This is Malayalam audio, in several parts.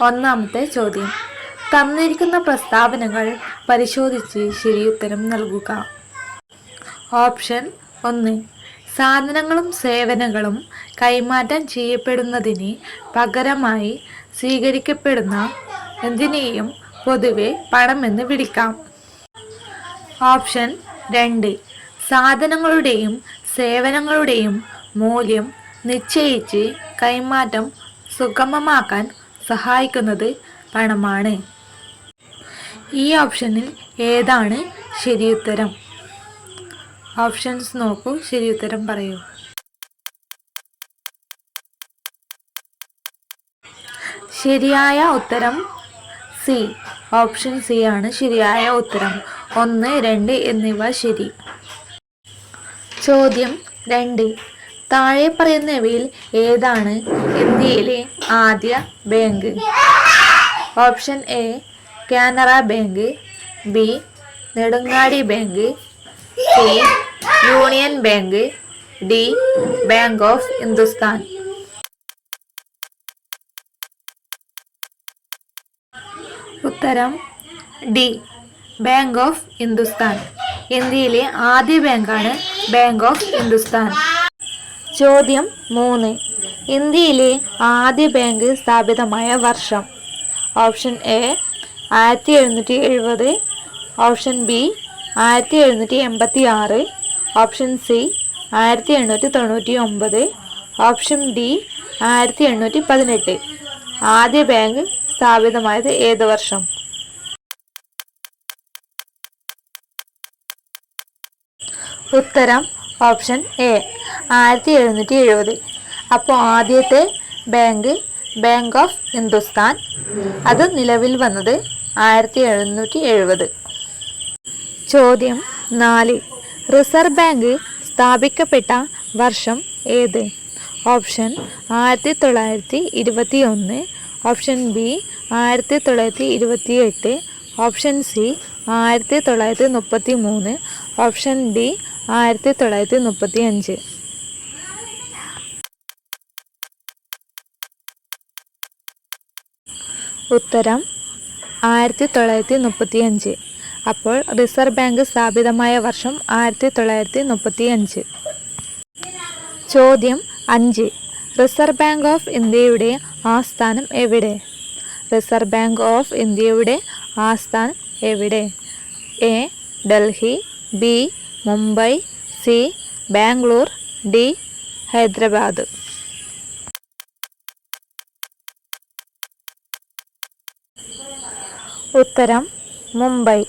ഒന്നാമത്തെ ചോദ്യം. തന്നിരിക്കുന്ന പ്രസ്താവനകൾ പരിശോധിച്ച് ശരിയുത്തരം നൽകുക. ഓപ്ഷൻ 1. സാധനങ്ങളും സേവനങ്ങളും കൈമാറ്റം ചെയ്യപ്പെടുന്നതിന് പകരമായി സ്വീകരിക്കപ്പെടുന്ന എന്തിനേയും പൊതുവെ പണമെന്ന് വിളിക്കാം. ഓപ്ഷൻ 2. സാധനങ്ങളുടെയും സേവനങ്ങളുടെയും മൂല്യം നിശ്ചയിച്ച് കൈമാറ്റം സുഗമമാക്കാൻ സഹായിക്കുന്നത് പണമാണ്. ഈ ഓപ്ഷനിൽ ഏതാണ് ശരിയുത്തരം? ഓപ്ഷൻസ് നോക്കൂ, ശരിയുത്തരം പറയൂ. ശരിയായ ഉത്തരം സി. ഓപ്ഷൻ സി ആണ് ശരിയായ ഉത്തരം. 1, 2 എന്നിവ ശരി. ചോദ്യം 2. താഴെ പറയുന്നവയിൽ ഏതാണ് ഇന്ത്യയിലെ ആദ്യ bank? Option A Canara bank, B Nedungadi bank, C union bank, D bank of Hindustan. ഉത്തരം ഡി ബാങ്ക് ഓഫ് ഹിന്ദുസ്ഥാൻ. ഇന്ത്യയിലെ ആദ്യ ബാങ്കാണ് ബാങ്ക് ഓഫ് ഹിന്ദുസ്ഥാൻ. ചോദ്യം 3. ഇന്ത്യയിലെ ആദ്യ ബാങ്ക് സ്ഥാപിതമായ വർഷം? Option A 1770, option B 1786, option C 1899, option D 1818. ആദ്യ ബാങ്ക് സ്ഥാപിതമായത് ഏത് വർഷം? ഉത്തരം ഓപ്ഷൻ എ 1770. അപ്പോൾ ആദ്യത്തെ ബാങ്ക് ബാങ്ക് ഓഫ് ഹിന്ദുസ്ഥാൻ, അത് നിലവിൽ വന്നത് 1770. ചോദ്യം 4. റിസർവ് ബാങ്ക് സ്ഥാപിക്കപ്പെട്ട വർഷം ഏത്? Option 1921, option B 1928, option C 1933, option D 1935. ഉത്തരം 1935. അപ്പോൾ റിസർവ് ബാങ്ക് സ്ഥാപിതമായ വർഷം 1935. ചോദ്യം 5. റിസർവ് ബാങ്ക് ഓഫ് ഇന്ത്യയുടെ ആസ്ഥാനം എവിടെ? റിസർവ് ബാങ്ക് ഓഫ് ഇന്ത്യയുടെ ആസ്ഥാനം എവിടെ? A Delhi, B Mumbai, C Bangalore, D Hyderabad. ഉത്തരം മുംബൈ.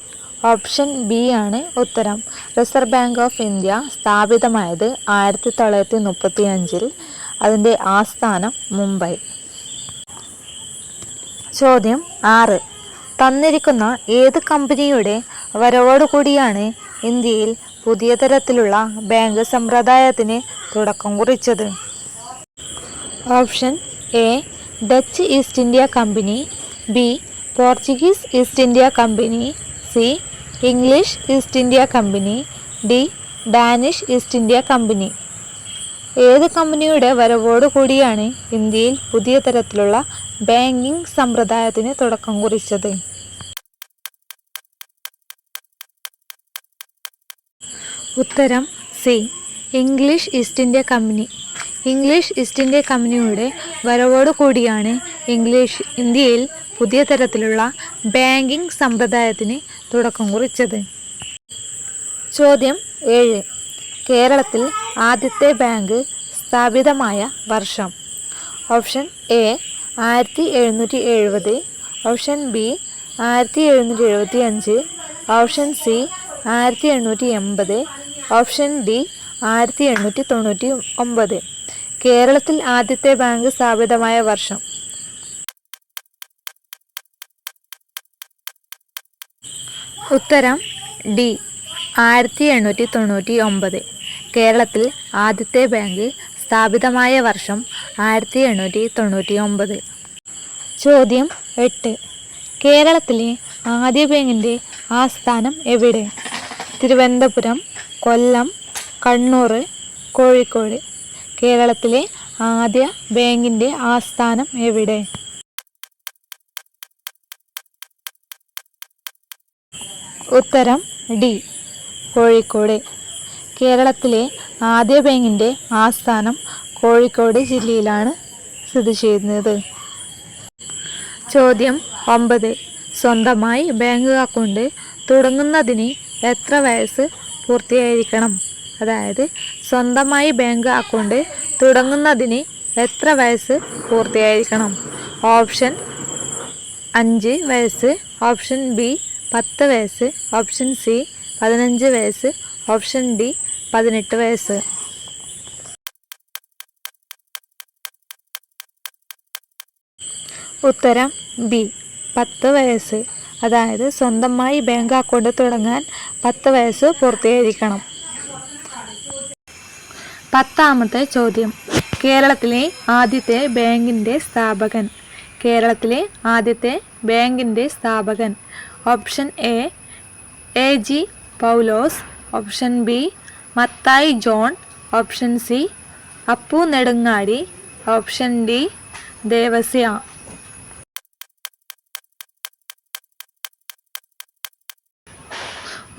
ഓപ്ഷൻ ബി ആണ് ഉത്തരം. റിസർവ് ബാങ്ക് ഓഫ് ഇന്ത്യ സ്ഥാപിതമായത് 1935. അതിൻ്റെ ആസ്ഥാനം മുംബൈ. ചോദ്യം 6. തന്നിരിക്കുന്ന ഏത് കമ്പനിയുടെ വരവോടുകൂടിയാണ് ഇന്ത്യയിൽ പുതിയ തരത്തിലുള്ള ബാങ്ക് സമ്പ്രദായത്തിന് തുടക്കം കുറിച്ചത്? Option A Dutch east India company, B Portuguese east India company, C English east India company, D Danish east India company. ഏത് കമ്പനിയുടെ വരവോടുകൂടിയാണ് ഇന്ത്യയിൽ പുതിയ തരത്തിലുള്ള ബാങ്കിംഗ് സമ്പ്രദായത്തിന് തുടക്കം കുറിച്ചത്? ഉത്തരം C English east India company. English east India കമ്പനിയുടെ വരവോടുകൂടിയാണ് ഇന്ത്യയിൽ പുതിയ തരത്തിലുള്ള ബാങ്കിംഗ് സമ്പ്രദായത്തിന് തുടക്കം കുറിച്ചത്. ചോദ്യം 7. കേരളത്തിൽ ആദ്യത്തെ ബാങ്ക് സ്ഥാപിതമായ വർഷം? Option A 1770, option B 1775, option C 1880, option D 1899. കേരളത്തിൽ ആദ്യത്തെ ബാങ്ക് സ്ഥാപിതമായ വർഷം? ഉത്തരം ഡി 1899. കേരളത്തിൽ ആദ്യത്തെ ബാങ്ക് സ്ഥാപിതമായ വർഷം 1899. ചോദ്യം 8. കേരളത്തിലെ ആദ്യ ബാങ്കിൻ്റെ ആസ്ഥാനം എവിടെ? തിരുവനന്തപുരം, കൊല്ലം, കണ്ണൂർ, കോഴിക്കോട്. കേരളത്തിലെ ആദ്യ ബാങ്കിൻ്റെ ആസ്ഥാനം എവിടെ? ഉത്തരം ഡി കോഴിക്കോട്. കേരളത്തിലെ ആദ്യ ബാങ്കിൻ്റെ ആസ്ഥാനം കോഴിക്കോട് ജില്ലയിലാണ് സ്ഥിതി ചെയ്യുന്നത്. ചോദ്യം 9. സ്വന്തമായി ബാങ്ക് അക്കൗണ്ട് തുടങ്ങുന്നതിന് എത്ര വയസ്സ് പൂർത്തിയായിരിക്കണം? അതായത് സ്വന്തമായി ബാങ്ക് അക്കൗണ്ട് തുടങ്ങുന്നതിന് എത്ര വയസ്സ് പൂർത്തിയായിരിക്കണം? ഓപ്ഷൻ 5 വയസ്സ്, ഓപ്ഷൻ ബി 10 വയസ്സ്, ഓപ്ഷൻ സി 15 വയസ്സ്, ഓപ്ഷൻ ഡി 18 വയസ്സ്. ഉത്തരം ബി 10 വയസ്സ്. അതായത് സ്വന്തമായി ബാങ്ക് അക്കൗണ്ട് തുടങ്ങാൻ 10 വയസ്സ് പൂർത്തിയായിരിക്കണം. 10ാമത്തെ ചോദ്യം. കേരളത്തിലെ ആദ്യത്തെ ബാങ്കിൻ്റെ സ്ഥാപകൻ. കേരളത്തിലെ ആദ്യത്തെ ബാങ്കിൻ്റെ സ്ഥാപകൻ. Option A G Paulose, option B Mathai John, option C Appu Nedungadi, option D Devasya.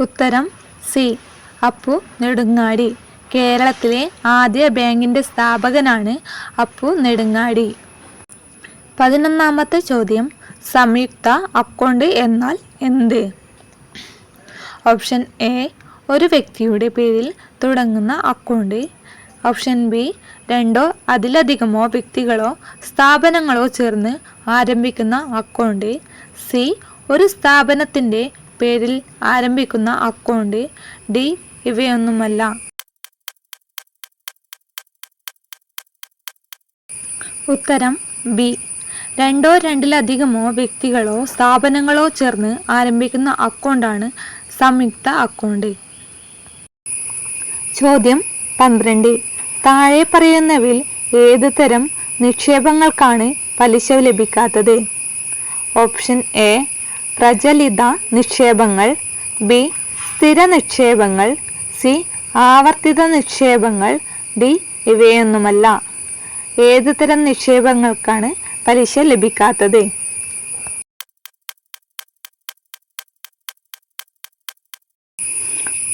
ഉത്തരം സി അപ്പു നെടുങ്ങാടി. കേരളത്തിലെ ആദ്യ ബാങ്കിൻ്റെ സ്ഥാപകനാണ് അപ്പു നെടുങ്ങാടി. 11ാമത്തെ ചോദ്യം. സംയുക്ത അക്കൗണ്ട് എന്നാൽ എന്ത്? ഓപ്ഷൻ എ ഒരു വ്യക്തിയുടെ പേരിൽ തുടങ്ങുന്ന അക്കൗണ്ട്, ഓപ്ഷൻ ബി 2 അതിലധികമോ വ്യക്തികളോ സ്ഥാപനങ്ങളോ ചേർന്ന് ആരംഭിക്കുന്ന അക്കൗണ്ട്, സി ഒരു സ്ഥാപനത്തിൻ്റെ പേരിൽ ആരംഭിക്കുന്ന അക്കൗണ്ട്, ഡി ഇവയൊന്നുമല്ല. ഉത്തരം ബി 2 2ലധികമോ വ്യക്തികളോ സ്ഥാപനങ്ങളോ ചേർന്ന് ആരംഭിക്കുന്ന അക്കൗണ്ടാണ് സംയുക്ത അക്കൗണ്ട്. ചോദ്യം 12. താഴെ പറയുന്നവയിൽ ഏത് തരം നിക്ഷേപങ്ങൾക്കാണ് പലിശ ലഭിക്കാത്തത്? ഓപ്ഷൻ എ പ്രചലിത നിക്ഷേപങ്ങൾ, ബി സ്ഥിര നിക്ഷേപങ്ങൾ, സി ആവർത്തിത നിക്ഷേപങ്ങൾ, ഡി ഇവയൊന്നുമല്ല. ഏത് തരം നിക്ഷേപങ്ങൾക്കാണ് പലിശ ലഭിക്കാത്തത്?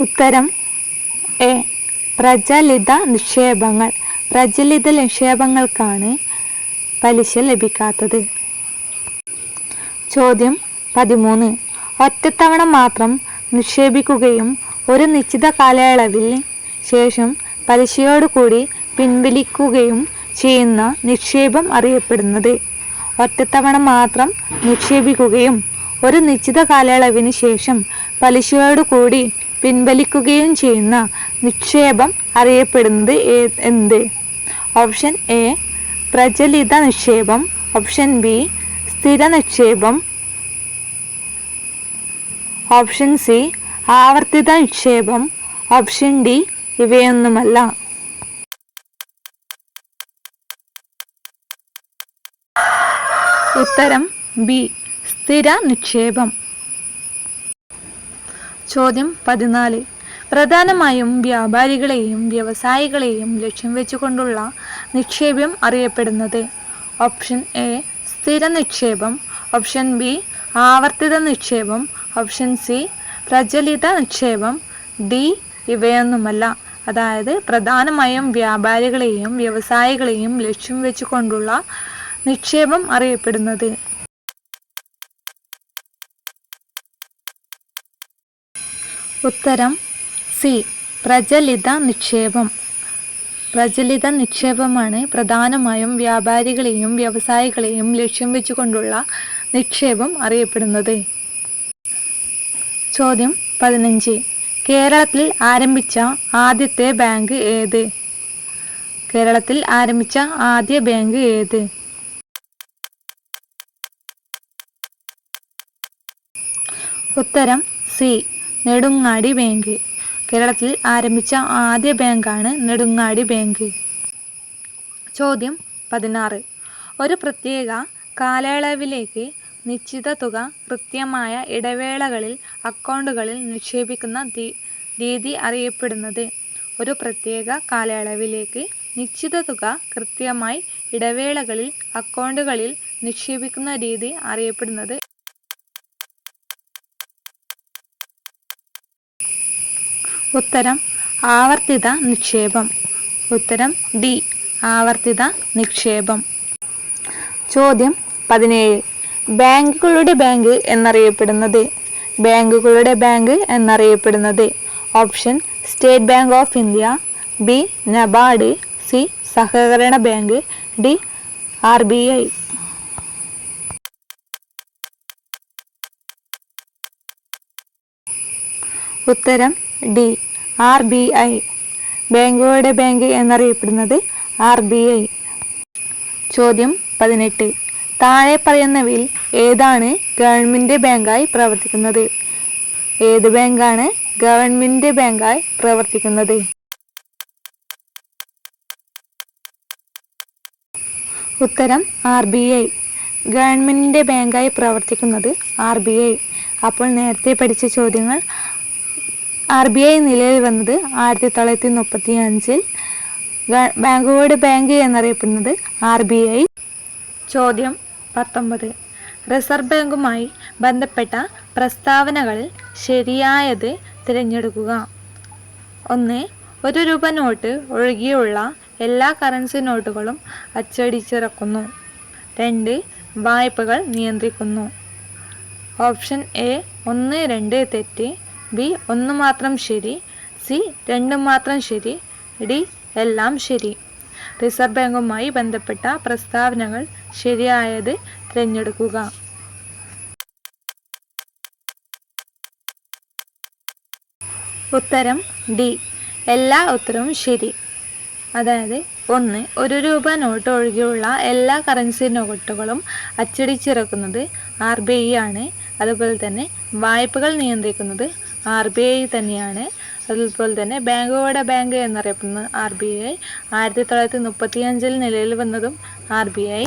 ഉത്തരം എ പ്രചലിത നിക്ഷേപങ്ങൾ. പ്രചലിത നിക്ഷേപങ്ങൾക്കാണ് പലിശ ലഭിക്കാത്തത്. ചോദ്യം 13. ഒറ്റത്തവണ മാത്രം നിക്ഷേപിക്കുകയും ഒരു നിശ്ചിത കാലയളവിന് ശേഷം പലിശയോടുകൂടി പിൻവലിക്കുകയും ചെയ്യുന്ന നിക്ഷേപം അറിയപ്പെടുന്നത്? ഒറ്റത്തവണ മാത്രം നിക്ഷേപിക്കുകയും ഒരു നിശ്ചിത കാലയളവിന് ശേഷം പലിശയോടുകൂടി പിൻവലിക്കുകയും ചെയ്യുന്ന നിക്ഷേപം അറിയപ്പെടുന്നത് എന്ത്? ഓപ്ഷൻ എ പ്രചലിത നിക്ഷേപം, ഓപ്ഷൻ ബി സ്ഥിര നിക്ഷേപം, ഓപ്ഷൻ സി ആവർത്തിത നിക്ഷേപം, ഓപ്ഷൻ ഡി ഇവയൊന്നുമല്ല. ഉത്തരം ബി സ്ഥിര നിക്ഷേപം. ചോദ്യം 14. പ്രധാനമായും വ്യാപാരികളെയും വ്യവസായികളെയും ലക്ഷ്യം വെച്ചുകൊണ്ടുള്ള നിക്ഷേപം അറിയപ്പെടുന്നത്? ഓപ്ഷൻ എ സ്ഥിര നിക്ഷേപം, ഓപ്ഷൻ ബി ആവർത്തിത നിക്ഷേപം, ഓപ്ഷൻ സി പ്രചലിത നിക്ഷേപം, ഡി ഇവയൊന്നുമല്ല. അതായത് പ്രധാനമായും വ്യാപാരികളെയും വ്യവസായികളെയും ലക്ഷ്യം വെച്ചുകൊണ്ടുള്ള നിക്ഷേപം അറിയപ്പെടുന്നത്? ഉത്തരം സി പ്രചലിത നിക്ഷേപം. പ്രചലിത നിക്ഷേപമാണ് പ്രധാനമായും വ്യാപാരികളെയും വ്യവസായികളെയും ലക്ഷ്യം വെച്ചുകൊണ്ടുള്ള നിക്ഷേപം അറിയപ്പെടുന്നത്. ചോദ്യം 15. കേരളത്തിൽ ആരംഭിച്ച ആദ്യത്തെ ബാങ്ക് ഏത്? കേരളത്തിൽ ആരംഭിച്ച ആദ്യ ബാങ്ക് ഏത്? ഉത്തരം സി നെടുങ്ങാടി ബാങ്ക്. കേരളത്തിൽ ആരംഭിച്ച ആദ്യ ബാങ്കാണ് നെടുങ്ങാടി ബാങ്ക്. ചോദ്യം 16. ഒരു പ്രത്യേക കാലയളവിലേക്ക് നിശ്ചിത തുക കൃത്യമായ ഇടവേളകളിൽ അക്കൗണ്ടുകളിൽ നിക്ഷേപിക്കുന്ന രീതി അറിയപ്പെടുന്നത്? ഒരു പ്രത്യേക കാലയളവിലേക്ക് നിശ്ചിത തുക കൃത്യമായി ഇടവേളകളിൽ അക്കൗണ്ടുകളിൽ നിക്ഷേപിക്കുന്ന രീതി അറിയപ്പെടുന്നത്? ഉത്തരം ആവർത്തിത നിക്ഷേപം. ഉത്തരം ഡി ആവർത്തിത നിക്ഷേപം. ചോദ്യം 17. ബാങ്കുകളുടെ ബാങ്ക് എന്നറിയപ്പെടുന്നത്. ബാങ്കുകളുടെ ബാങ്ക് എന്നറിയപ്പെടുന്നത്. Option state bank of India, B NABARD, C സഹകരണ ബാങ്ക്, ഡി RBI. ഉത്തരം ഡി RBI. ബാങ്കുകളുടെ ബാങ്ക് എന്നറിയപ്പെടുന്നത് RBI. ചോദ്യം 18. താഴെ പറയുന്നവയിൽ ഏതാണ് ഗവൺമെൻറ് ബാങ്കായി പ്രവർത്തിക്കുന്നത്? ഏത് ബാങ്കാണ് ഗവൺമെൻറ് ബാങ്കായി പ്രവർത്തിക്കുന്നത്? ഉത്തരം RBI. ഗവൺമെൻറ്റിൻ്റെ ബാങ്കായി പ്രവർത്തിക്കുന്നത് RBI. അപ്പോൾ നേരത്തെ പഠിച്ച ചോദ്യങ്ങൾ RBI നിലവിൽ വന്നത് 1935. ബാങ്കുകളുടെ ബാങ്ക് എന്നറിയപ്പെടുന്നത് RBI. ചോദ്യം 19. റിസർവ് ബാങ്കുമായി ബന്ധപ്പെട്ട പ്രസ്താവനകളിൽ ശരിയായത് തിരഞ്ഞെടുക്കുക. 1. 1 രൂപ നോട്ട് ഒഴികെയുള്ള എല്ലാ കറൻസി നോട്ടുകളും അച്ചടിച്ചിറക്കുന്നു. 2. വായ്പകൾ നിയന്ത്രിക്കുന്നു. ഓപ്ഷൻ എ 1, 2 തെറ്റ്, ബി 1 മാത്രം ശരി, സി 2 മാത്രം ശരി, ഡി എല്ലാം ശരി. റിസർവ് ബാങ്കുമായി ബന്ധപ്പെട്ട പ്രസ്താവനകൾ ശരിയായത് തിരഞ്ഞെടുക്കുക. ഉത്തരം ഡി എല്ലാ ഉത്തരവും ശരി. അതായത് 1. 1 രൂപ നോട്ട് ഒഴികെയുള്ള എല്ലാ കറൻസി നോട്ടുകളും അച്ചടിച്ചിറക്കുന്നത് RBI ആണ്. അതുപോലെ തന്നെ വായ്പകൾ നിയന്ത്രിക്കുന്നത് RBI തന്നെയാണ്. അതുപോലെ തന്നെ ബാങ്കുകളുടെ ബാങ്ക് എന്നറിയപ്പെടുന്നത് RBI. 1935 നിലവിൽ വന്നതും RBI.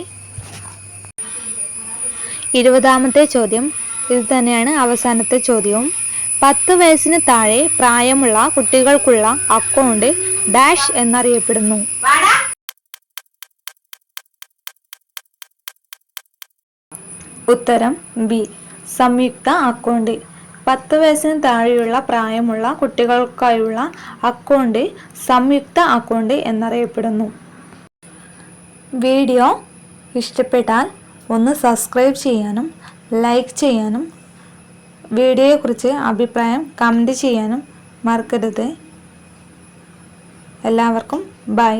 20ാമത്തെ ചോദ്യം ഇത് തന്നെയാണ് അവസാനത്തെ ചോദ്യവും. 10 വയസ്സിന് താഴെ പ്രായമുള്ള കുട്ടികൾക്കുള്ള അക്കൗണ്ട് ഡാഷ് എന്നറിയപ്പെടുന്നു. ഉത്തരം ബി സംയുക്ത അക്കൗണ്ട്. 10 വയസ്സിന് താഴെയുള്ള പ്രായമുള്ള കുട്ടികൾക്കായുള്ള അക്കൗണ്ട് സംയുക്ത അക്കൗണ്ട് എന്നറിയപ്പെടുന്നു. വീഡിയോ ഇഷ്ടപ്പെട്ടാൽ ഒന്ന് സബ്സ്ക്രൈബ് ചെയ്യാനും ലൈക്ക് ചെയ്യാനും വീഡിയോയെക്കുറിച്ച് അഭിപ്രായം കമൻറ്റ് ചെയ്യാനും മറക്കരുത്. എല്ലാവർക്കും ബൈ.